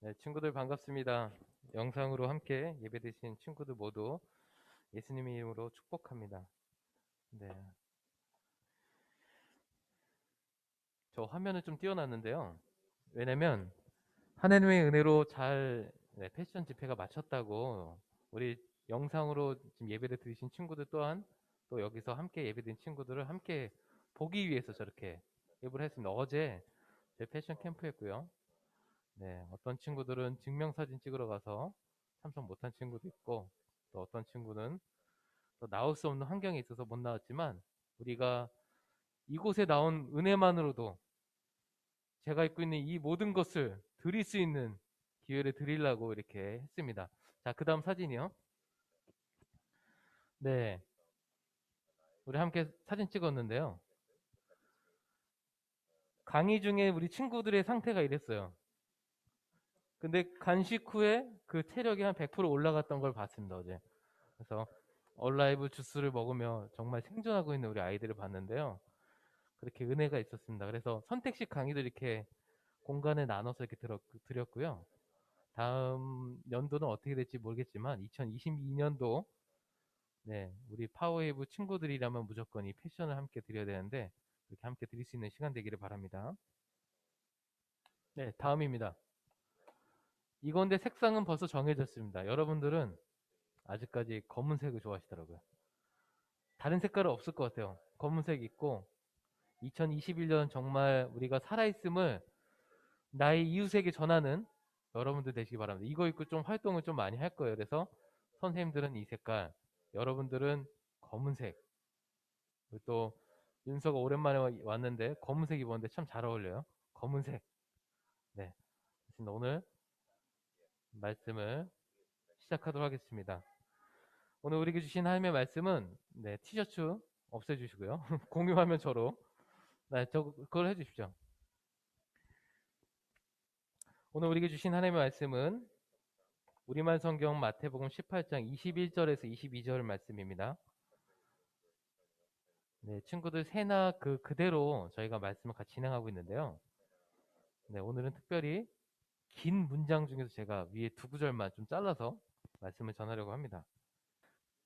네, 친구들 반갑습니다. 영상으로 함께 예배드신 친구들 모두 예수님의 이름으로 축복합니다. 네, 저 화면을 좀 띄워놨는데요. 왜냐면 하나님의 은혜로 잘 패션 집회가 마쳤다고 우리 영상으로 지금 예배를 드리신 친구들 또한 또 여기서 함께 예배드린 친구들을 함께 보기 위해서 저렇게 예배를 했습니다. 어제 제 패션 캠프였고요. 네, 어떤 친구들은 증명사진 찍으러 가서 참석 못한 친구도 있고 또 어떤 친구는 또 나올 수 없는 환경에 있어서 못 나왔지만 우리가 이곳에 나온 은혜만으로도 제가 입고 있는 이 모든 것을 드릴 수 있는 기회를 드리려고 이렇게 했습니다. 자, 그 다음 사진이요. 네, 우리 함께 사진 찍었는데요. 강의 중에 우리 친구들의 상태가 이랬어요. 근데 간식 후에 그 체력이 한 100% 올라갔던 걸 봤습니다, 어제. 그래서 얼라이브 주스를 먹으며 정말 생존하고 있는 우리 아이들을 봤는데요. 그렇게 은혜가 있었습니다. 그래서 선택식 강의도 이렇게 공간에 나눠서 이렇게 드렸고요. 다음 연도는 어떻게 될지 모르겠지만 2022년도 네, 우리 파워웨이브 친구들이라면 무조건 이 패션을 함께 드려야 되는데 이렇게 함께 드릴 수 있는 시간 되기를 바랍니다. 네, 다음입니다. 이건데 색상은 벌써 정해졌습니다. 여러분들은 아직까지 검은색을 좋아하시더라고요. 다른 색깔은 없을 것 같아요. 검은색 있고 2021년 정말 우리가 살아있음을 나의 이웃에게 전하는 여러분들 되시기 바랍니다. 이거 입고 좀 활동을 좀 많이 할 거예요. 그래서 선생님들은 이 색깔, 여러분들은 검은색. 그리고 또 윤서가 오랜만에 왔는데 검은색 입었는데 참 잘 어울려요. 검은색. 네. 오늘 말씀을 시작하도록 하겠습니다. 오늘 우리에게 주신 하나님의 말씀은 네, 티셔츠 없애주시고요. 공유하면 저로 네, 그걸 해주십시오. 오늘 우리에게 주신 하나님의 말씀은 우리말 성경 마태복음 18장 21절에서 22절 말씀입니다. 네, 친구들 새나 그대로 저희가 말씀을 같이 진행하고 있는데요. 네, 오늘은 특별히 긴 문장 중에서 제가 위에 두 구절만 좀 잘라서 말씀을 전하려고 합니다.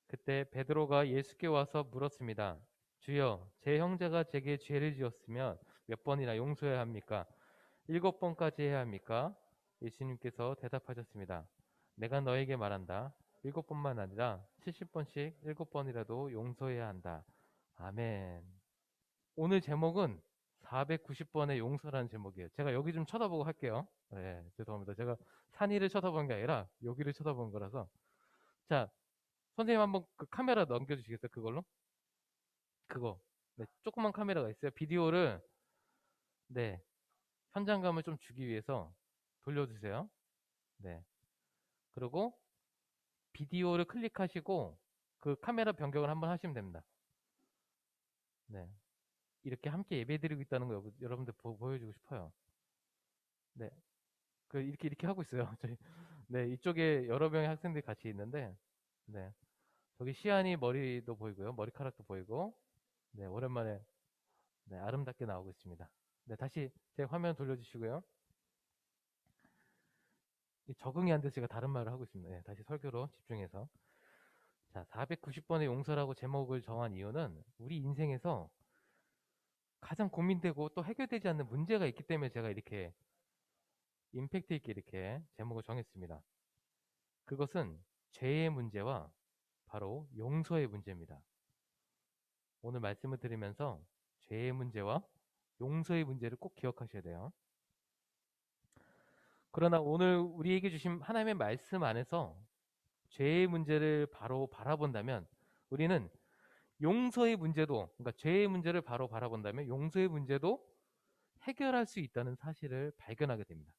그때 베드로가 예수께 와서 물었습니다. 주여, 제 형제가 제게 죄를 지었으면 몇 번이나 용서해야 합니까? 7번까지 해야 합니까? 예수님께서 대답하셨습니다. 내가 너에게 말한다. 7번만 아니라 70번씩 7번이라도 용서해야 한다. 아멘. 오늘 제목은 490번의 용서라는 제목이에요. 제가 여기 좀 쳐다보고 할게요. 네, 죄송합니다. 제가 산이를 쳐다본 게 아니라 여기를 쳐다본 거라서. 자, 선생님 한번 그 카메라 넘겨주시겠어요? 그걸로? 그거. 네, 조그만 카메라가 있어요. 비디오를, 네, 현장감을 좀 주기 위해서 돌려주세요. 네. 그리고 비디오를 클릭하시고 그 카메라 변경을 한번 하시면 됩니다. 네. 이렇게 함께 예배드리고 있다는 거 여러분들 보여주고 싶어요. 네. 이렇게 하고 있어요. 저희, 네, 이쪽에 여러 명의 학생들이 같이 있는데, 네. 저기 시안이 머리도 보이고요. 머리카락도 보이고, 네, 오랜만에, 네, 아름답게 나오고 있습니다. 네, 다시 제 화면 돌려주시고요. 적응이 안 돼서 제가 다른 말을 하고 있습니다. 네, 다시 설교로 집중해서. 자, 490번의 용서라고 제목을 정한 이유는 우리 인생에서 가장 고민되고 또 해결되지 않는 문제가 있기 때문에 제가 이렇게 임팩트 있게 이렇게 제목을 정했습니다. 그것은 죄의 문제와 바로 용서의 문제입니다. 오늘 말씀을 드리면서 죄의 문제와 용서의 문제를 꼭 기억하셔야 돼요. 그러나 오늘 우리에게 주신 하나님의 말씀 안에서 죄의 문제를 바로 바라본다면 우리는 용서의 문제도, 그러니까 죄의 문제를 바로 바라본다면 용서의 문제도 해결할 수 있다는 사실을 발견하게 됩니다.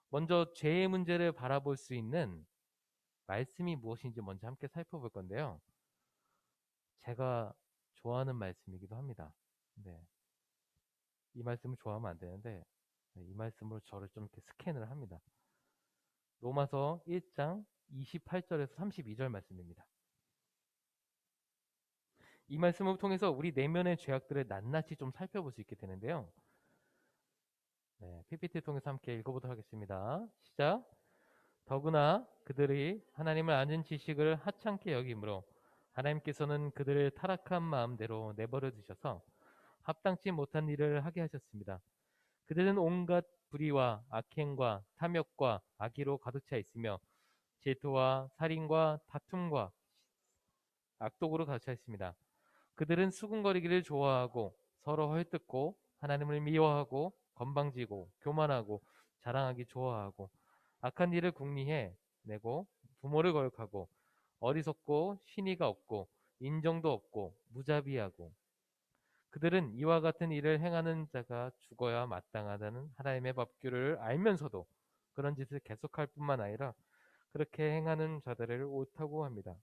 먼저 죄의 문제를 바라볼 수 있는 말씀이 무엇인지 먼저 함께 살펴볼 건데요. 제가 좋아하는 말씀이기도 합니다. 네. 이 말씀을 좋아하면 안 되는데 이 말씀으로 저를 좀 이렇게 스캔을 합니다. 로마서 1장 28절에서 32절 말씀입니다. 이 말씀을 통해서 우리 내면의 죄악들을 낱낱이 좀 살펴볼 수 있게 되는데요. 네, PPT 통해서 함께 읽어보도록 하겠습니다. 시작. 더구나 그들이 하나님을 아는 지식을 하찮게 여기므로 하나님께서는 그들을 타락한 마음대로 내버려 두셔서 합당치 못한 일을 하게 하셨습니다. 그들은 온갖 불의와 악행과 탐욕과 악의로 가득 차 있으며 질투와 살인과 다툼과 악독으로 가득 차 있습니다. 그들은 수군거리기를 좋아하고 서로 헐뜯고 하나님을 미워하고 건방지고 교만하고 자랑하기 좋아하고 악한 일을 궁리해 내고 부모를 거역하고 어리석고 신의가 없고 인정도 없고 무자비하고 그들은 이와 같은 일을 행하는 자가 죽어야 마땅하다는 하나님의 법규를 알면서도 그런 짓을 계속할 뿐만 아니라 그렇게 행하는 자들을 옳다고 합니다.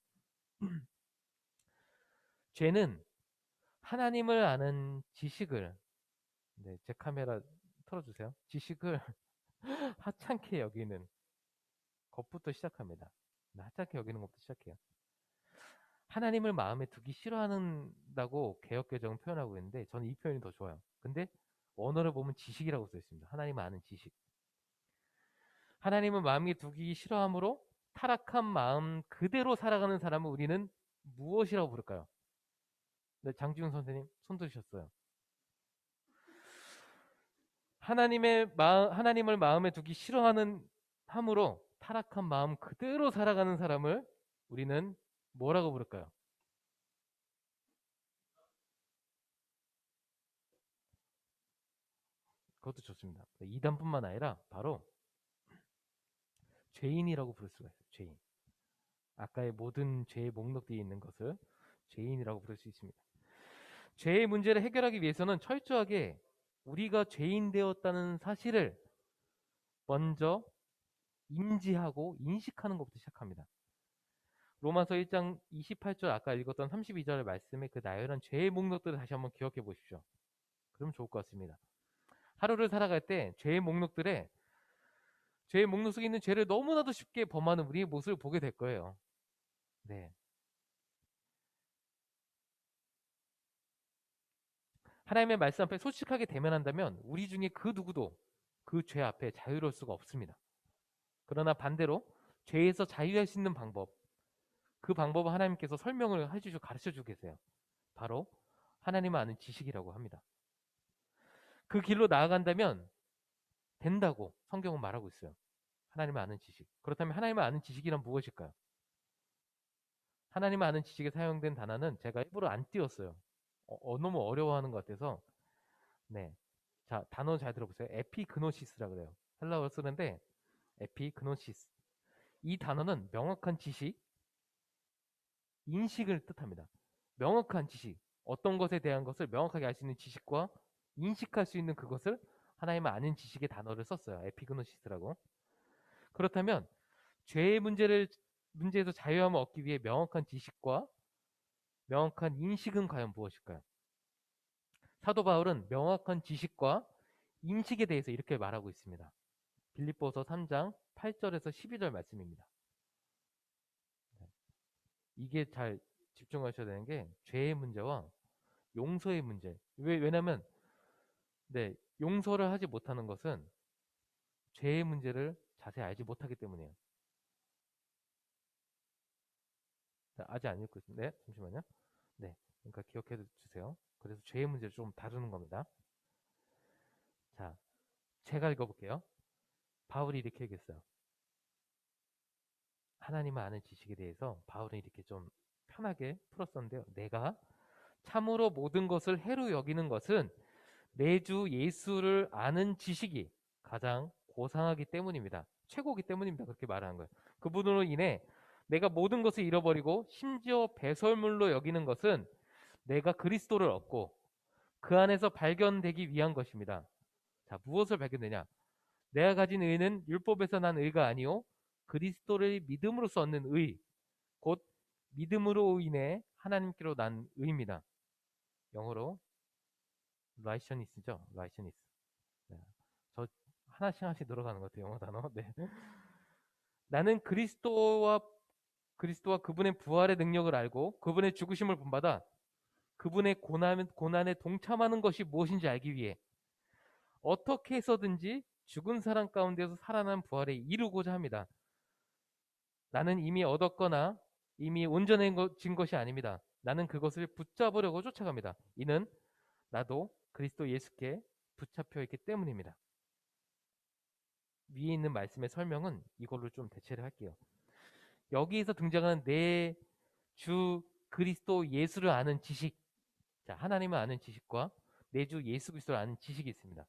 죄는 하나님을 아는 지식을, 네, 제 카메라 틀어주세요. 지식을 하찮게 여기는 것부터 시작합니다. 하찮게 여기는 것부터 시작해요. 하나님을 마음에 두기 싫어한다고 개역개정은 표현하고 있는데 저는 이 표현이 더 좋아요. 근데 원어를 보면 지식이라고 써 있습니다. 하나님을 아는 지식. 하나님을 마음에 두기 싫어함으로 타락한 마음 그대로 살아가는 사람을 우리는 무엇이라고 부를까요? 네, 장지훈 선생님 손 드셨어요. 하나님을 마음에 두기 싫어하는 함으로 타락한 마음 그대로 살아가는 사람을 우리는 뭐라고 부를까요? 그것도 좋습니다. 이단뿐만 아니라 바로 죄인이라고 부를 수가 있어요. 죄인. 아까의 모든 죄의 목록들이 있는 것을 죄인이라고 부를 수 있습니다. 죄의 문제를 해결하기 위해서는 철저하게 우리가 죄인 되었다는 사실을 먼저 인지하고 인식하는 것부터 시작합니다. 로마서 1장 28절 아까 읽었던 32절 말씀의 그 나열한 죄의 목록들을 다시 한번 기억해 보십시오. 그럼 좋을 것 같습니다. 하루를 살아갈 때 죄의 목록들에 죄의 목록 속에 있는 죄를 너무나도 쉽게 범하는 우리의 모습을 보게 될 거예요. 네. 하나님의 말씀 앞에 솔직하게 대면한다면 우리 중에 그 누구도 그 죄 앞에 자유로울 수가 없습니다. 그러나 반대로 죄에서 자유할 수 있는 방법, 그 방법을 하나님께서 설명을 해주시고 가르쳐주고 계세요. 바로 하나님을 아는 지식이라고 합니다. 그 길로 나아간다면 된다고 성경은 말하고 있어요. 하나님을 아는 지식. 그렇다면 하나님을 아는 지식이란 무엇일까요? 하나님을 아는 지식에 사용된 단어는 제가 일부러 안 띄웠어요. 너무 어려워하는 것 같아서. 네. 자, 단어 잘 들어보세요. 에피그노시스라 그래요. 헬라어로 쓰는데 에피그노시스. 이 단어는 명확한 지식, 인식을 뜻합니다. 명확한 지식, 어떤 것에 대한 것을 명확하게 알 수 있는 지식과 인식할 수 있는 그것을 하나님을 아는 지식의 단어를 썼어요. 에피그노시스라고. 그렇다면 죄의 문제에서 자유함을 얻기 위해 명확한 지식과 명확한 인식은 과연 무엇일까요? 사도 바울은 명확한 지식과 인식에 대해서 이렇게 말하고 있습니다. 빌립보서 3장 8절에서 12절 말씀입니다. 이게 잘 집중하셔야 되는 게 죄의 문제와 용서의 문제. 왜냐면 네, 용서를 하지 못하는 것은 죄의 문제를 자세히 알지 못하기 때문이에요. 아직 안 읽고 있습니다. 네, 잠시만요. 네, 그러니까 기억해 주세요. 그래서 죄의 문제를 좀 다루는 겁니다. 자, 제가 읽어볼게요. 바울이 이렇게 얘기했어요. 하나님을 아는 지식에 대해서 바울은 이렇게 좀 편하게 풀었었는데요. 내가 참으로 모든 것을 해로 여기는 것은 내 주 예수를 아는 지식이 가장 고상하기 때문입니다. 최고기 때문입니다. 그렇게 말하는 거예요. 그분으로 인해 내가 모든 것을 잃어버리고 심지어 배설물로 여기는 것은 내가 그리스도를 얻고 그 안에서 발견되기 위한 것입니다. 자, 무엇을 발견되냐? 내가 가진 의는 율법에서 난 의가 아니요 그리스도를 믿음으로써 얻는 의, 곧 믿음으로 인해 하나님께로 난 의입니다. 영어로 righteousness죠. righteousness. 네. 저 하나씩 늘어가는 것 같아요. 영어 단어. 네. 나는 그리스도와 그분의 부활의 능력을 알고 그분의 죽으심을 본받아 그분의 고난에 동참하는 것이 무엇인지 알기 위해 어떻게 해서든지 죽은 사람 가운데서 살아난 부활에 이루고자 합니다. 나는 이미 얻었거나 이미 온전해진 것이 아닙니다. 나는 그것을 붙잡으려고 쫓아갑니다. 이는 나도 그리스도 예수께 붙잡혀 있기 때문입니다. 위에 있는 말씀의 설명은 이걸로 좀 대체를 할게요. 여기에서 등장하는 내 주 그리스도 예수를 아는 지식, 자, 하나님을 아는 지식과 내 주 예수 그리스도를 아는 지식이 있습니다.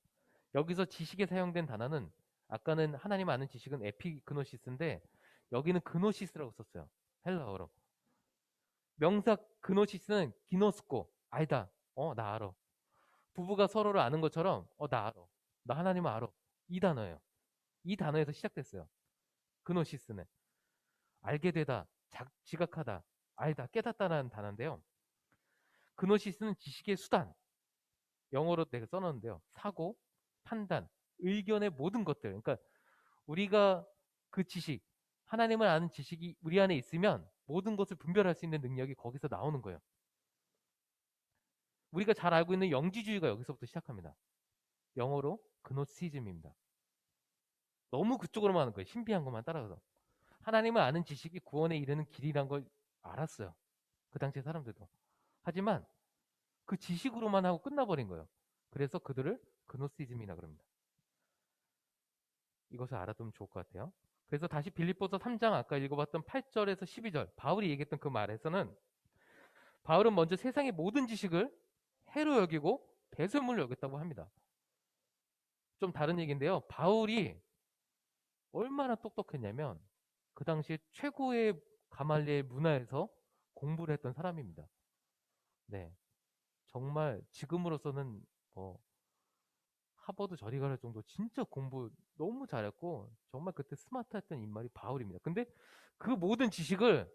여기서 지식에 사용된 단어는 아까는 하나님 아는 지식은 에피그노시스인데 여기는 그노시스라고 썼어요. 헬라어로. 명사 그노시스는 기노스코, 알다. 나 알아. 부부가 서로를 아는 것처럼 나 알아. 나 하나님을 알아. 이 단어예요. 이 단어에서 시작됐어요. 그노시스는 알게 되다, 지각하다, 알다, 깨닫다라는 단어인데요. 그노시스는 지식의 수단, 영어로 내가 써놨는데요. 사고, 판단, 의견의 모든 것들. 그러니까 우리가 그 지식, 하나님을 아는 지식이 우리 안에 있으면 모든 것을 분별할 수 있는 능력이 거기서 나오는 거예요. 우리가 잘 알고 있는 영지주의가 여기서부터 시작합니다. 영어로 그노시즘입니다. 너무 그쪽으로만 하는 거예요. 신비한 것만 따라가서. 하나님을 아는 지식이 구원에 이르는 길이란 걸 알았어요. 그 당시 사람들도. 하지만 그 지식으로만 하고 끝나버린 거예요. 그래서 그들을 그노시즘이라 그럽니다. 이것을 알아두면 좋을 것 같아요. 그래서 다시 빌립보서 3장 아까 읽어봤던 8절에서 12절 바울이 얘기했던 그 말에서는 바울은 먼저 세상의 모든 지식을 해로 여기고 배설물로 여겼다고 합니다. 좀 다른 얘기인데요. 바울이 얼마나 똑똑했냐면 그 당시에 최고의 가말리엘 문화에서 공부를 했던 사람입니다. 네, 정말 지금으로서는 뭐 하버드 저리 가할 정도 진짜 공부 너무 잘했고 정말 그때 스마트했던 인물이 바울입니다. 근데 그 모든 지식을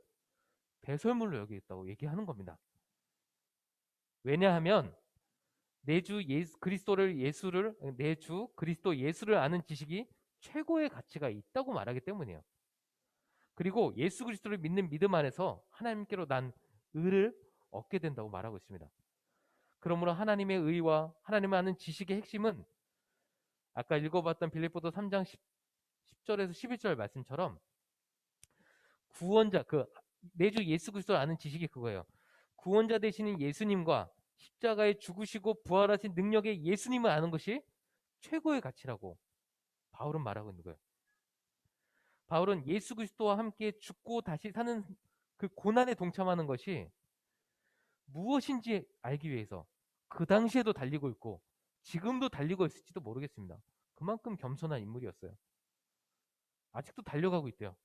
배설물로 여기겠다고 얘기하는 겁니다. 왜냐하면 내 주 그리스도 예수를 아는 지식이 최고의 가치가 있다고 말하기 때문이에요. 그리고 예수 그리스도를 믿는 믿음 안에서 하나님께로 난 의를 얻게 된다고 말하고 있습니다. 그러므로 하나님의 의와 하나님을 아는 지식의 핵심은 아까 읽어봤던 빌립보서 3장 10절에서 11절 말씀처럼 구원자, 내 주 예수 그리스도를 아는 지식이 그거예요. 구원자 되시는 예수님과 십자가에 죽으시고 부활하신 능력의 예수님을 아는 것이 최고의 가치라고 바울은 말하고 있는 거예요. 바울은 예수 그리스도와 함께 죽고 다시 사는 그 고난에 동참하는 것이 무엇인지 알기 위해서 그 당시에도 달리고 있고 지금도 달리고 있을지도 모르겠습니다. 그만큼 겸손한 인물이었어요. 아직도 달려가고 있대요.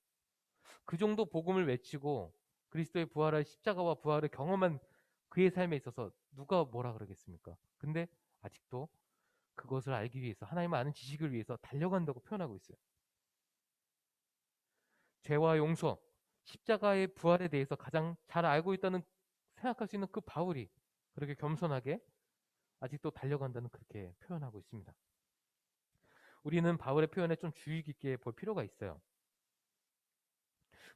그 정도 복음을 외치고 그리스도의 부활을 십자가와 부활을 경험한 그의 삶에 있어서 누가 뭐라 그러겠습니까? 근데 아직도 그것을 알기 위해서 하나님을 아는 지식을 위해서 달려간다고 표현하고 있어요. 죄와 용서, 십자가의 부활에 대해서 가장 잘 알고 있다는 생각할 수 있는 그 바울이 그렇게 겸손하게 아직도 달려간다는 그렇게 표현하고 있습니다. 우리는 바울의 표현에 좀 주의 깊게 볼 필요가 있어요.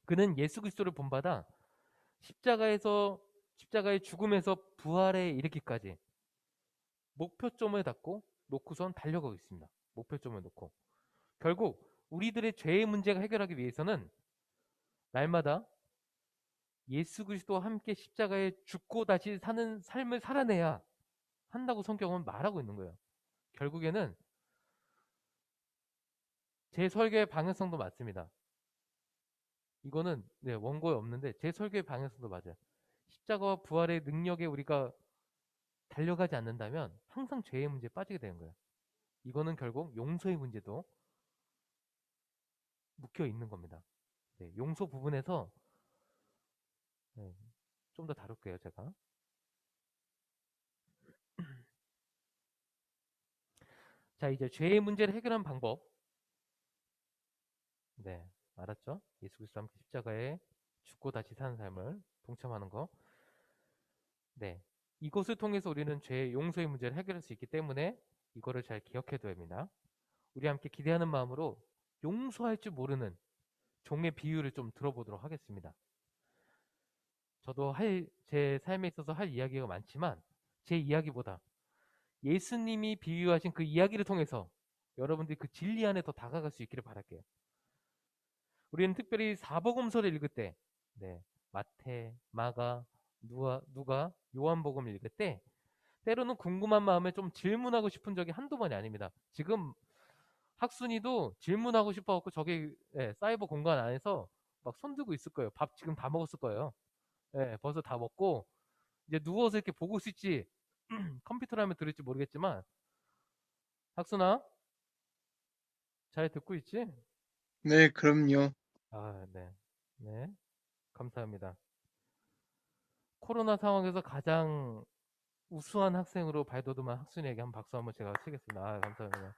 그는 예수 그리스도를 본받아 십자가의 죽음에서 부활에 이르기까지 목표점을 놓고선 달려가고 있습니다. 목표점을 놓고. 결국 우리들의 죄의 문제가 해결하기 위해서는 날마다 예수 그리스도와 함께 십자가에 죽고 다시 사는 삶을 살아내야 한다고 성경은 말하고 있는 거예요. 결국에는 제 설교의 방향성도 맞습니다. 이거는 원고에 없는데 제 설교의 방향성도 맞아요. 십자가와 부활의 능력에 우리가 달려가지 않는다면 항상 죄의 문제에 빠지게 되는 거예요. 이거는 결국 용서의 문제도 묶여 있는 겁니다. 용서 부분에서 좀 더 다룰게요, 제가. 자, 이제 죄의 문제를 해결하는 방법. 네, 알았죠? 예수 그리스도와 함께 십자가에 죽고 다시 사는 삶을 동참하는 거. 네, 이것을 통해서 우리는 죄의 용서의 문제를 해결할 수 있기 때문에 이거를 잘 기억해둬야 합니다. 우리 함께 기대하는 마음으로 용서할 줄 모르는 종의 비유를 좀 들어보도록 하겠습니다. 저도 제 삶에 있어서 할 이야기가 많지만 제 이야기보다 예수님이 비유하신 그 이야기를 통해서 여러분들이 그 진리 안에 더 다가갈 수 있기를 바랄게요. 우리는 특별히 사복음서를 읽을 때, 네, 마태, 마가, 누가, 요한복음을 읽을 때 때로는 궁금한 마음에 좀 질문하고 싶은 적이 한두 번이 아닙니다. 지금 학순이도 질문하고 싶어갖고 저기 사이버 공간 안에서 막 손들고 있을 거예요. 밥 지금 다 먹었을 거예요. 벌써 다 먹고 이제 누워서 이렇게 보고 있을지 컴퓨터라면 들을지 모르겠지만 학순아 잘 듣고 있지? 네, 그럼요. 아, 네. 네. 감사합니다. 코로나 상황에서 가장 우수한 학생으로 발돋움한 학순이에게 한 박수 한번 제가 치겠습니다. 아, 감사합니다.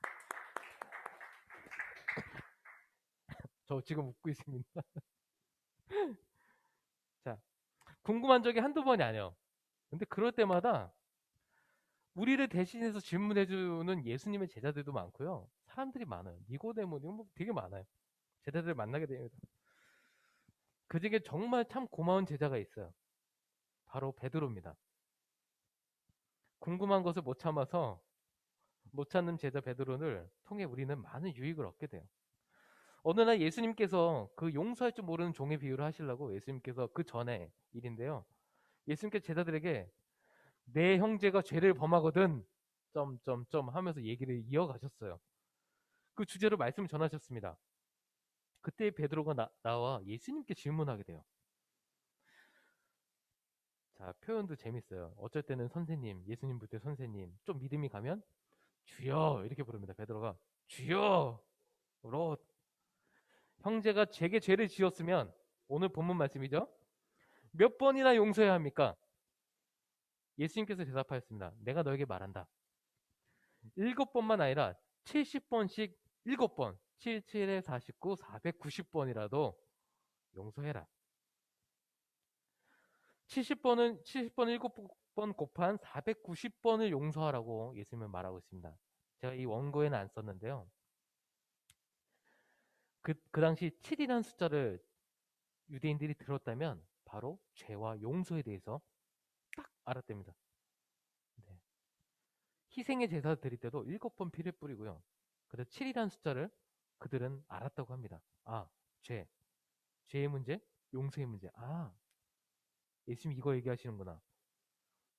저 지금 웃고 있습니다. 자, 궁금한 적이 한두 번이 아니에요. 근데 그럴 때마다 우리를 대신해서 질문해주는 예수님의 제자들도 많고요. 사람들이 많아요. 니고데모, 뭐 되게 많아요. 제자들을 만나게 됩니다. 그 중에 정말 참 고마운 제자가 있어요. 바로 베드로입니다. 궁금한 것을 못 참아서 못 찾는 제자 베드로를 통해 우리는 많은 유익을 얻게 돼요. 어느 날 예수님께서 그 용서할 줄 모르는 종의 비유를 하시려고 예수님께서 그 전에 일인데요. 예수님께서 제자들에게 내 형제가 죄를 범하거든 점점점 하면서 얘기를 이어가셨어요. 그 주제로 말씀을 전하셨습니다. 그때 베드로가 나와 예수님께 질문하게 돼요. 자, 표현도 재밌어요. 어쩔 때는 선생님, 예수님 부터 선생님, 좀 믿음이 가면 주여 이렇게 부릅니다. 베드로가 주여 로 형제가 제게 죄를 지었으면 오늘 본문 말씀이죠. 몇 번이나 용서해야 합니까? 예수님께서 대답하였습니다. 내가 너에게 말한다. 7번만 아니라 70번씩 7번, 77에 49, 490번이라도 용서해라. 70번은 70번 7번 곱한 490번을 용서하라고 예수님은 말하고 있습니다. 제가 이 원고에는 안 썼는데요. 그 당시 7이라는 숫자를 유대인들이 들었다면 바로 죄와 용서에 대해서 딱 알았답니다. 네. 희생의 제사를 드릴 때도 7번 피를 뿌리고요. 그래서 7이라는 숫자를 그들은 알았다고 합니다. 아, 죄의 문제, 용서의 문제. 아, 예수님 이거 얘기하시는구나.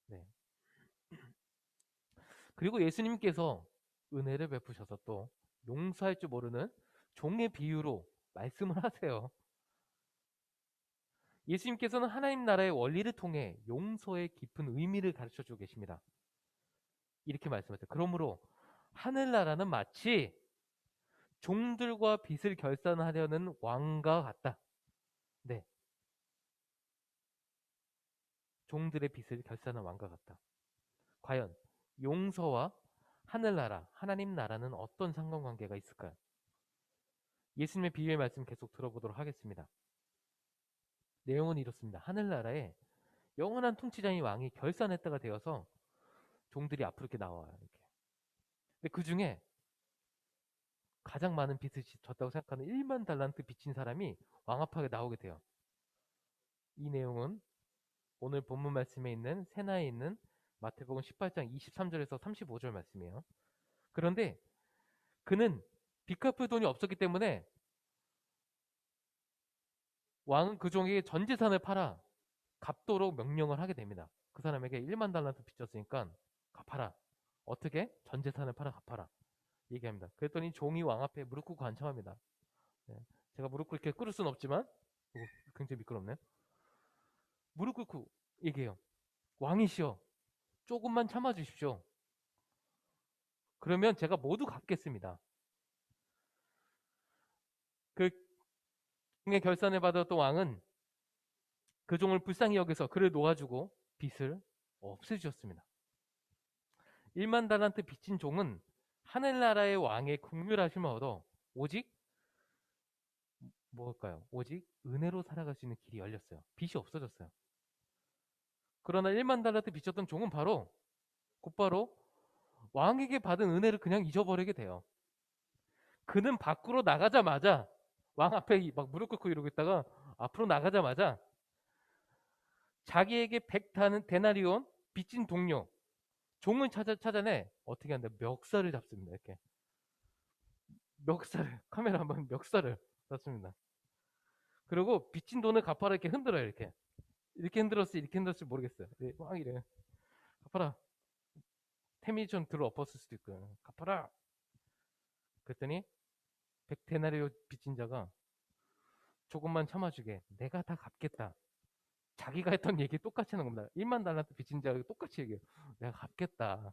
네. 그리고 예수님께서 은혜를 베푸셔서 또 용서할 줄 모르는 종의 비유로 말씀을 하세요. 예수님께서는 하나님 나라의 원리를 통해 용서의 깊은 의미를 가르쳐 주고 계십니다. 이렇게 말씀하세요. 그러므로 하늘나라는 마치 종들과 빚을 결산하려는 왕과 같다. 네. 종들의 빚을 결산하는 왕과 같다. 과연 용서와 하늘나라, 하나님 나라는 어떤 상관관계가 있을까요? 예수님의 비유의 말씀 계속 들어보도록 하겠습니다. 내용은 이렇습니다. 하늘나라에 영원한 통치자인 왕이 결산의 때가 되어서 종들이 앞으로 이렇게 나와요. 이렇게. 근데 그 중에 가장 많은 빚을 졌다고 생각하는 1만 달란트 빚진 사람이 왕 앞에 나오게 돼요. 이 내용은 오늘 본문 말씀에 있는 세나에 있는 마태복음 18장 23절에서 35절 말씀이에요. 그런데 그는 빚 갚을 돈이 없었기 때문에 왕은 그 종에게 전 재산을 팔아 갚도록 명령을 하게 됩니다. 그 사람에게 1만 달란트 빚졌으니까 갚아라. 어떻게? 전 재산을 팔아 갚아라. 얘기합니다. 그랬더니 종이 왕 앞에 무릎 꿇고 간청합니다. 네. 제가 무릎 꿇게 꿇을 수는 없지만 굉장히 미끄럽네요. 무릎 꿇고 얘기해요. 왕이시여 조금만 참아주십시오. 그러면 제가 모두 갚겠습니다. 그 종의 결산을 받았던 왕은 그 종을 불쌍히 여겨서 그를 놓아주고 빚을 없애주셨습니다. 1만 달란트 빚진 종은 하늘나라의 왕의 긍휼하심을 얻어 오직 뭘까요? 오직 은혜로 살아갈 수 있는 길이 열렸어요. 빚이 없어졌어요. 그러나 1만 달란트 빚졌던 종은 곧바로 왕에게 받은 은혜를 그냥 잊어버리게 돼요. 그는 밖으로 나가자마자 왕 앞에 막 무릎 꿇고 이러고 있다가 앞으로 나가자마자 자기에게 100 데나리온 빚진 동료 종을 찾아내. 어떻게 한다? 멱살을 잡습니다. 이렇게. 멱살을. 카메라 한번 멱살을 잡습니다. 그리고 빚진 돈을 갚아라 이렇게 흔들어요. 이렇게. 이렇게 흔들었을지 이렇게 흔들었을지 모르겠어요. 막 이래. 갚아라. 테미션 들어 엎었을 수도 있고요. 갚아라. 그랬더니 100데나리오 빚진 자가 조금만 참아주게. 내가 다 갚겠다. 자기가 했던 얘기 똑같이 하는 겁니다. 1만 달란트 빚진 자가 똑같이 얘기해요. 내가 갚겠다.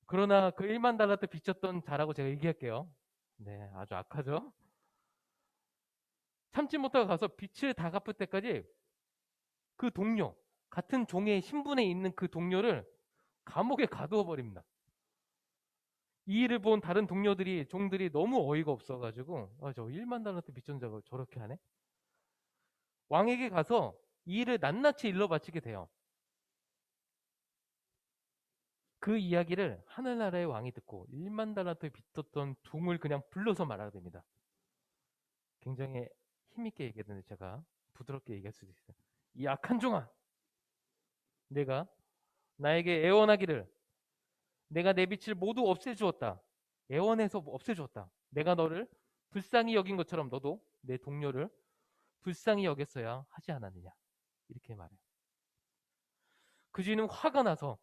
그러나 그 1만 달란트 빚졌던 자라고 제가 얘기할게요. 네, 아주 악하죠? 참지 못하고 가서 빚을 다 갚을 때까지 그 동료, 같은 종의 신분에 있는 그 동료를 감옥에 가두어 버립니다. 이 일을 본 다른 동료들이, 종들이 너무 어이가 없어가지고, 저 1만 달란트 빚진 자가 저렇게 하네? 왕에게 가서 이 일을 낱낱이 일러 바치게 돼요. 그 이야기를 하늘나라의 왕이 듣고 1만 달란트 빚졌던 종을 그냥 불러서 말하게 됩니다. 굉장히 힘있게 얘기했는데 제가 부드럽게 얘기할 수도 있어요. 이 악한 종아, 내가 나에게 애원하기를, 내가 내 빚을 모두 없애주었다. 애원해서 없애주었다. 내가 너를 불쌍히 여긴 것처럼 너도 내 동료를 불쌍히 여겼어야 하지 않았느냐. 이렇게 말해요. 그 주인은 화가 나서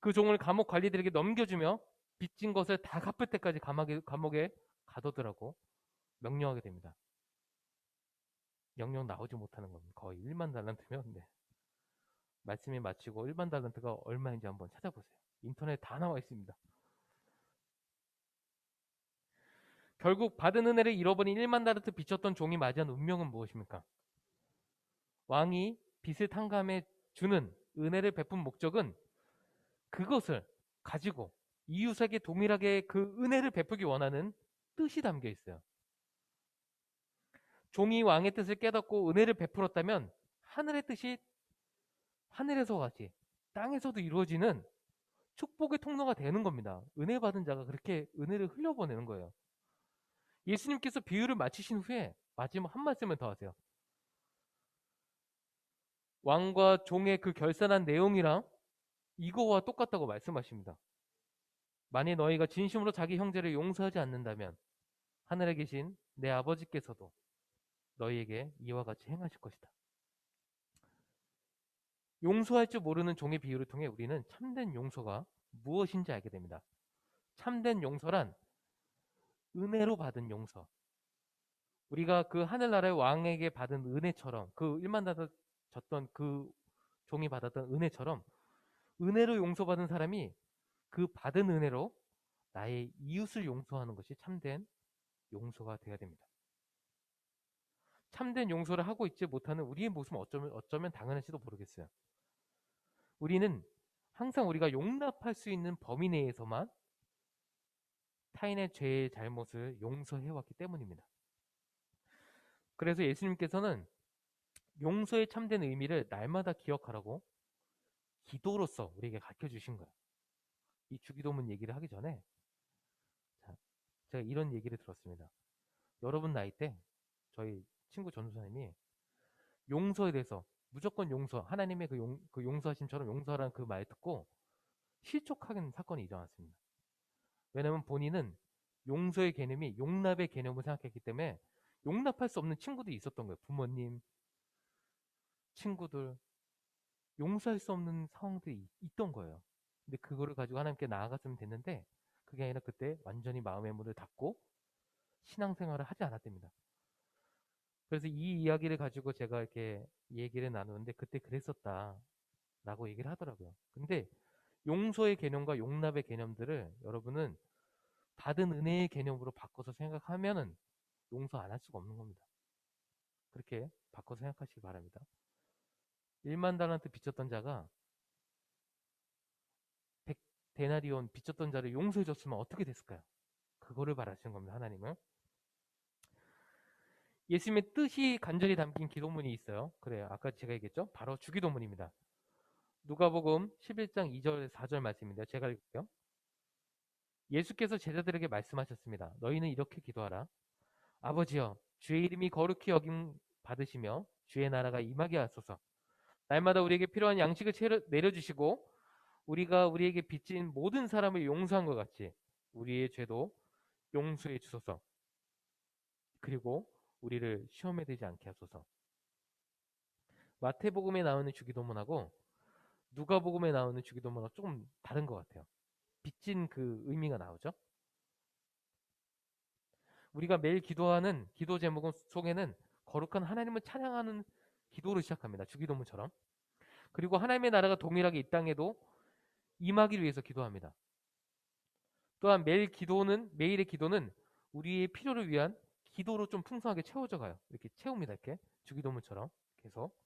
그 종을 감옥 관리들에게 넘겨주며 빚진 것을 다 갚을 때까지 감옥에 가둬두라고 명령하게 됩니다. 명령 나오지 못하는 겁니다. 거의 1만 달란트면 네. 말씀이 마치고 1만 달란트가 얼마인지 한번 찾아보세요. 인터넷 다 나와 있습니다. 결국 받은 은혜를 잃어버린 1만 달란트 빚졌던 종이 맞이한 운명은 무엇입니까? 왕이 빚을 탕감해 주는 은혜를 베푼 목적은 그것을 가지고 이웃에게 동일하게 그 은혜를 베푸기 원하는 뜻이 담겨 있어요. 종이 왕의 뜻을 깨닫고 은혜를 베풀었다면 하늘의 뜻이 하늘에서 같이 땅에서도 이루어지는 축복의 통로가 되는 겁니다. 은혜 받은 자가 그렇게 은혜를 흘려보내는 거예요. 예수님께서 비유를 마치신 후에 마지막 한 말씀을 더 하세요. 왕과 종의 그 결산한 내용이랑 이거와 똑같다고 말씀하십니다. 만일 너희가 진심으로 자기 형제를 용서하지 않는다면 하늘에 계신 내 아버지께서도 너희에게 이와 같이 행하실 것이다. 용서할 줄 모르는 종의 비유를 통해 우리는 참된 용서가 무엇인지 알게 됩니다. 참된 용서란 은혜로 받은 용서. 우리가 그 하늘나라의 왕에게 받은 은혜처럼 그 1만 달러 졌던 그 종이 받았던 은혜처럼 은혜로 용서받은 사람이 그 받은 은혜로 나의 이웃을 용서하는 것이 참된 용서가 되어야 됩니다. 참된 용서를 하고 있지 못하는 우리의 모습은 어쩌면 당연할지도 모르겠어요. 우리는 항상 우리가 용납할 수 있는 범위 내에서만 타인의 죄의 잘못을 용서해왔기 때문입니다. 그래서 예수님께서는 용서의 참된 의미를 날마다 기억하라고 기도로서 우리에게 가르쳐 주신 거예요. 이 주기도문 얘기를 하기 전에 제가 이런 얘기를 들었습니다. 여러분 나이 때 저희 친구 전도사님이 용서에 대해서 무조건 용서, 하나님의 그 용서하심처럼 용서라는 그 말 듣고 실족하는 사건이 일어났습니다. 왜냐하면 본인은 용서의 개념이 용납의 개념을 생각했기 때문에 용납할 수 없는 친구들이 있었던 거예요. 부모님, 친구들, 용서할 수 없는 상황들이 있던 거예요. 근데 그거를 가지고 하나님께 나아갔으면 됐는데 그게 아니라 그때 완전히 마음의 문을 닫고 신앙생활을 하지 않았답니다. 그래서 이 이야기를 가지고 제가 이렇게 얘기를 나누는데 그때 그랬었다라고 얘기를 하더라고요. 근데 용서의 개념과 용납의 개념들을 여러분은 받은 은혜의 개념으로 바꿔서 생각하면은 용서 안 할 수가 없는 겁니다. 그렇게 바꿔서 생각하시기 바랍니다. 1만 달란트 빚졌던 자가 100데나리온 빚졌던 자를 용서해 줬으면 어떻게 됐을까요? 그거를 바라시는 겁니다. 하나님은. 예수님의 뜻이 간절히 담긴 기도문이 있어요. 그래요. 아까 제가 얘기했죠? 바로 주기도문입니다. 누가복음 11장 2절 4절 말씀인데요. 제가 읽을게요. 예수께서 제자들에게 말씀하셨습니다. 너희는 이렇게 기도하라. 아버지여, 주의 이름이 거룩히 여김 받으시며 주의 나라가 임하게 하소서. 날마다 우리에게 필요한 양식을 내려주시고 우리가 우리에게 빚진 모든 사람을 용서한 것 같이 우리의 죄도 용서해 주소서. 그리고 우리를 시험에 들지 않게 하소서. 마태복음에 나오는 주기도문하고 누가복음에 나오는 주기도문하고 조금 다른 것 같아요. 빚진 그 의미가 나오죠. 우리가 매일 기도하는 기도 제목 속에는 거룩한 하나님을 찬양하는 기도로 시작합니다. 주기도문처럼. 그리고 하나님의 나라가 동일하게 이 땅에도 임하기 위해서 기도합니다. 또한 매일의 기도는 우리의 필요를 위한 기도로 좀 풍성하게 채워져 가요. 이렇게 채웁니다. 이렇게 주기도문처럼 계속.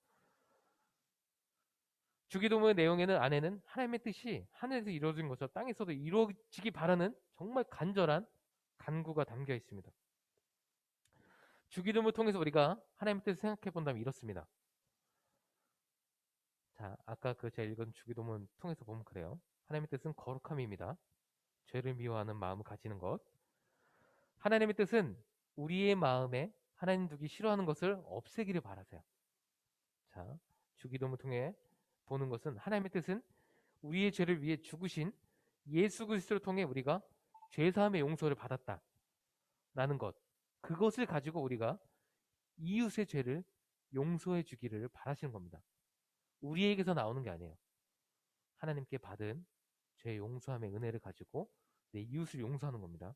주기도문의 내용에는 안에는 하나님의 뜻이 하늘에서 이루어진 것처럼 땅에서도 이루어지기 바라는 정말 간절한 간구가 담겨 있습니다. 주기도문을 통해서 우리가 하나님의 뜻을 생각해 본다면 이렇습니다. 자, 아까 그 제가 읽은 주기도문 통해서 보면 그래요. 하나님의 뜻은 거룩함입니다. 죄를 미워하는 마음을 가지는 것. 하나님의 뜻은 우리의 마음에 하나님 두기 싫어하는 것을 없애기를 바라세요. 자, 주기도문을 통해 보는 것은 하나님의 뜻은 우리의 죄를 위해 죽으신 예수 그리스도를 통해 우리가 죄사함의 용서를 받았다라는 것. 그것을 가지고 우리가 이웃의 죄를 용서해 주기를 바라시는 겁니다. 우리에게서 나오는 게 아니에요. 하나님께 받은 죄 용서함의 은혜를 가지고 내 이웃을 용서하는 겁니다.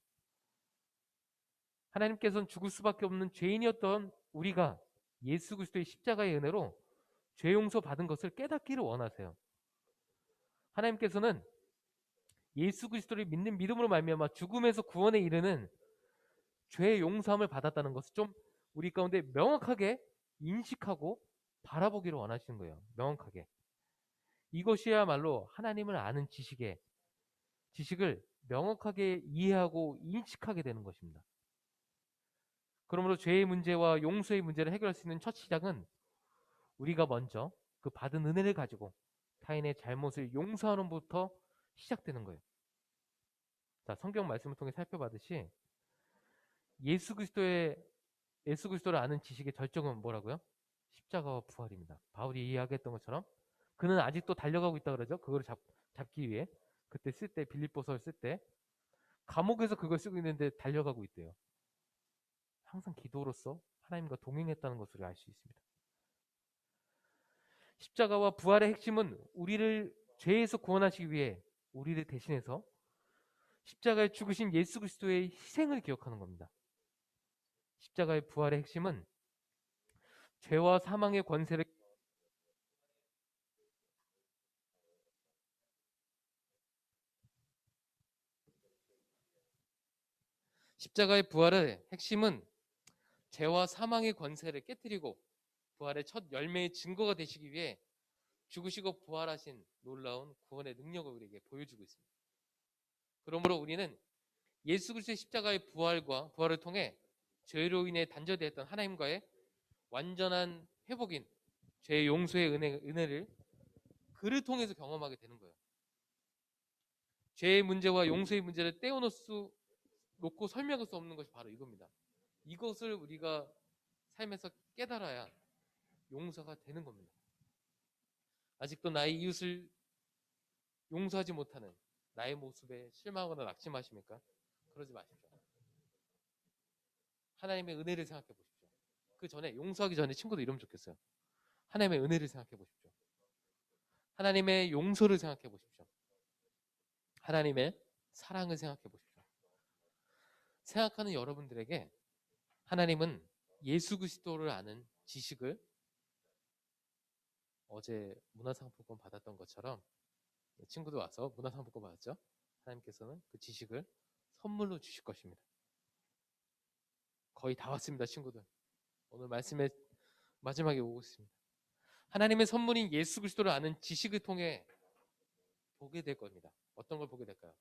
하나님께서는 죽을 수밖에 없는 죄인이었던 우리가 예수 그리스도의 십자가의 은혜로 죄 용서 받은 것을 깨닫기를 원하세요. 하나님께서는 예수 그리스도를 믿는 믿음으로 말미암아 죽음에서 구원에 이르는 죄 용서함을 받았다는 것을 좀 우리 가운데 명확하게 인식하고 바라보기를 원하시는 거예요. 명확하게. 이것이야말로 하나님을 아는 지식을 명확하게 이해하고 인식하게 되는 것입니다. 그러므로 죄의 문제와 용서의 문제를 해결할 수 있는 첫 시작은 우리가 먼저 그 받은 은혜를 가지고 타인의 잘못을 용서하는 것부터 시작되는 거예요. 자, 성경 말씀을 통해 살펴봤듯이 예수 그리스도를 아는 지식의 절정은 뭐라고요? 십자가와 부활입니다. 바울이 이야기했던 것처럼 그는 아직도 달려가고 있다 그러죠. 그걸 잡기 위해 그때 쓸 때 빌립보서를 쓸 때 감옥에서 그걸 쓰고 있는데 달려가고 있대요. 항상 기도로서 하나님과 동행했다는 것을 알 수 있습니다. 십자가와 부활의 핵심은 우리를 죄에서 구원하시기 위해 우리를 대신해서 십자가에 죽으신 예수 그리스도의 희생을 기억하는 겁니다. 십자가의 부활의 핵심은 죄와 사망의 권세를 십자가의 부활의 핵심은 죄와 사망의 권세를 깨뜨리고 부활의 첫 열매의 증거가 되시기 위해 죽으시고 부활하신 놀라운 구원의 능력을 우리에게 보여주고 있습니다. 그러므로 우리는 예수 그리스도의 십자가의 부활을 통해 죄로 인해 단절되었던 하나님과의 완전한 회복인 죄의 용서의 은혜를 그를 통해서 경험하게 되는 거예요. 죄의 문제와 용서의 문제를 놓고 설명할 수 없는 것이 바로 이겁니다. 이것을 우리가 삶에서 깨달아야 용서가 되는 겁니다. 아직도 나의 이웃을 용서하지 못하는 나의 모습에 실망하거나 낙심하십니까? 그러지 마십시오. 하나님의 은혜를 생각해 보십시오. 그 전에 용서하기 전에 친구도 이러면 좋겠어요. 하나님의 은혜를 생각해 보십시오. 하나님의 용서를 생각해 보십시오. 하나님의 사랑을 생각해 보십시오. 생각하는 여러분들에게 하나님은 예수 그리스도를 아는 지식을 어제 문화상품권 받았던 것처럼 친구도 와서 문화상품권 받았죠. 하나님께서는 그 지식을 선물로 주실 것입니다. 거의 다 왔습니다, 친구들. 오늘 말씀의 마지막에 오고 있습니다. 하나님의 선물인 예수 그리스도를 아는 지식을 통해 보게 될 겁니다. 어떤 걸 보게 될까요?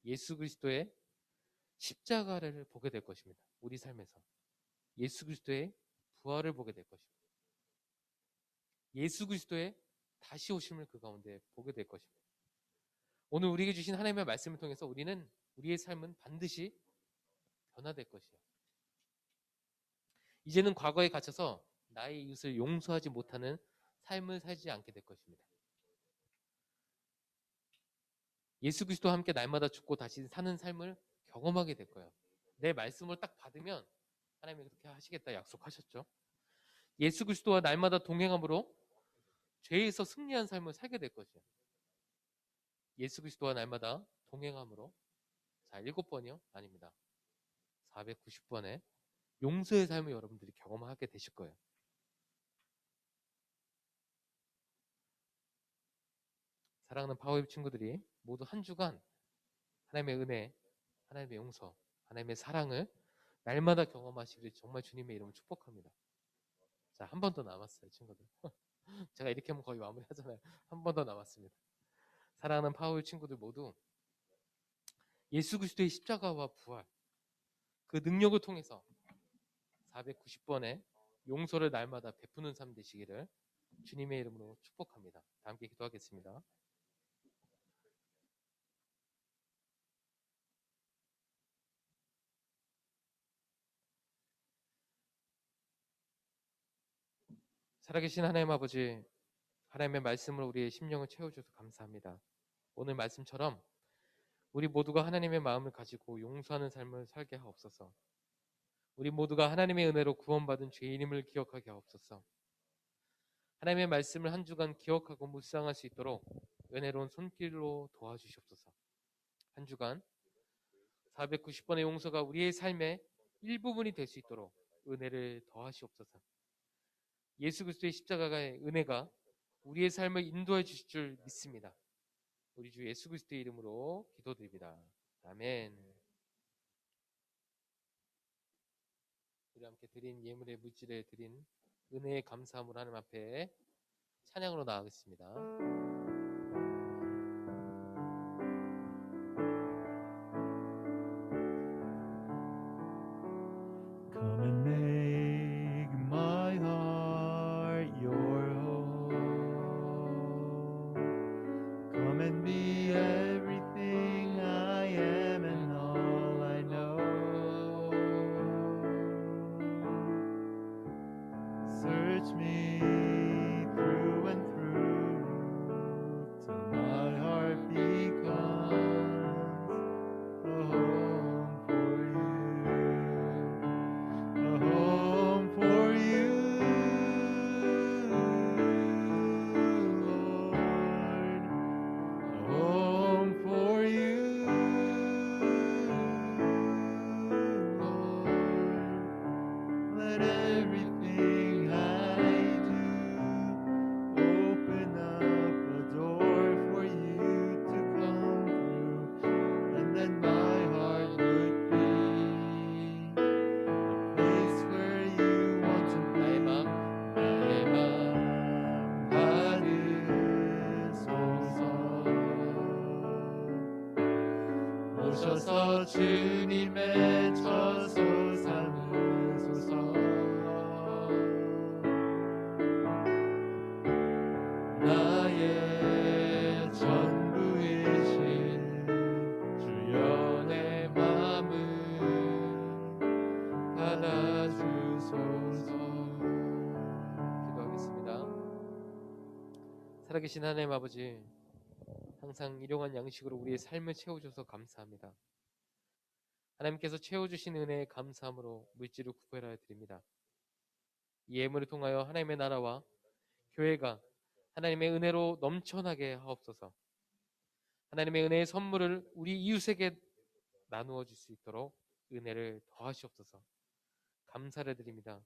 예수 그리스도의 십자가를 보게 될 것입니다. 우리 삶에서. 예수 그리스도의 부활을 보게 될 것입니다. 예수 그리스도의 다시 오심을 그 가운데 보게 될 것입니다. 오늘 우리에게 주신 하나님의 말씀을 통해서 우리의 삶은 반드시 변화될 것이에요. 이제는 과거에 갇혀서 나의 이웃을 용서하지 못하는 삶을 살지 않게 될 것입니다. 예수 그리스도와 함께 날마다 죽고 다시 사는 삶을 경험하게 될 거예요. 내 말씀을 딱 받으면 하나님이 그렇게 하시겠다 약속하셨죠. 예수 그리스도와 날마다 동행함으로 죄에서 승리한 삶을 살게 될 것이에요. 예수 그리스도와 날마다 동행함으로. 자, 7번이요? 아닙니다. 490번에 용서의 삶을 여러분들이 경험하게 되실 거예요. 사랑하는 파워힙 친구들이 모두 한 주간 하나님의 은혜, 하나님의 용서, 하나님의 사랑을 날마다 경험하시기를 정말 주님의 이름으로 축복합니다. 자, 한 번 더 남았어요, 친구들. 제가 이렇게 하면 거의 마무리 하잖아요. 한 번 더 남았습니다. 사랑하는 파워힙 친구들 모두 예수 그리스도의 십자가와 부활, 그 능력을 통해서 490번의 용서를 날마다 베푸는 삶 되시기를 주님의 이름으로 축복합니다. 다 함께 기도하겠습니다. 살아계신 하나님 아버지, 하나님의 말씀으로 우리의 심령을 채워주셔서 감사합니다. 오늘 말씀처럼 우리 모두가 하나님의 마음을 가지고 용서하는 삶을 살게 하옵소서. 우리 모두가 하나님의 은혜로 구원받은 죄인임을 기억하게 하옵소서. 하나님의 말씀을 한 주간 기억하고 묵상할 수 있도록 은혜로운 손길로 도와주시옵소서. 한 주간 490번의 용서가 우리의 삶의 일부분이 될 수 있도록 은혜를 더하시옵소서. 예수 그리스도의 십자가의 은혜가 우리의 삶을 인도해 주실 줄 믿습니다. 우리 주 예수 그리스도의 이름으로 기도드립니다. 아멘. 우리 함께 드린 예물의 물질에 드린 은혜의 감사함으로 하나님 앞에 찬양으로 나아가겠습니다. Come and make my heart your home. Come and be everything I am and all I know. Search me through and through till my heart becomes a home for you. A home for you, Lord. A home for you, Lord. Let everything I do open up a door for you to come through, and then my heart would be a place where you want to be. 나의 마음, 나의 맘 받으소서. 오셔서 주님의 처소 삼으소서. 나의 전부이신 주여 내 맘을 받아주소서. 기도하겠습니다. 살아계신 하나님 아버지, 항상 일용한 양식으로 우리의 삶을 채워주셔서 감사합니다. 하나님께서 채워주신 은혜에 감사함으로 물질을 구별하여 드립니다. 이 예물을 통하여 하나님의 나라와 교회가 하나님의 은혜로 넘쳐나게 하옵소서. 하나님의 은혜의 선물을 우리 이웃에게 나누어 줄 수 있도록 은혜를 더하시옵소서. 감사를 드립니다.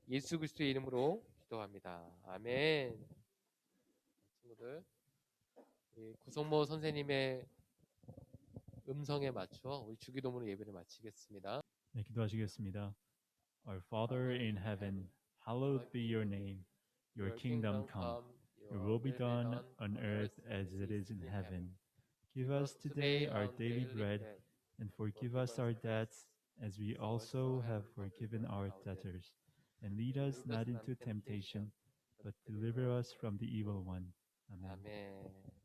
예수 그리스도의 이름으로 기도합니다. 아멘. 친구들, 구성모 선생님의 음성에 맞춰 우리 주기도문으로 예배를 마치겠습니다. 네, 기도하시겠습니다. Our Father in heaven, hallowed be your name. Your kingdom come. Your will be done on earth as it is in heaven. Give us today our daily bread, and forgive us our debts as we also have forgiven our debtors. And lead us not into temptation, but deliver us from the evil one. Amen. 아멘.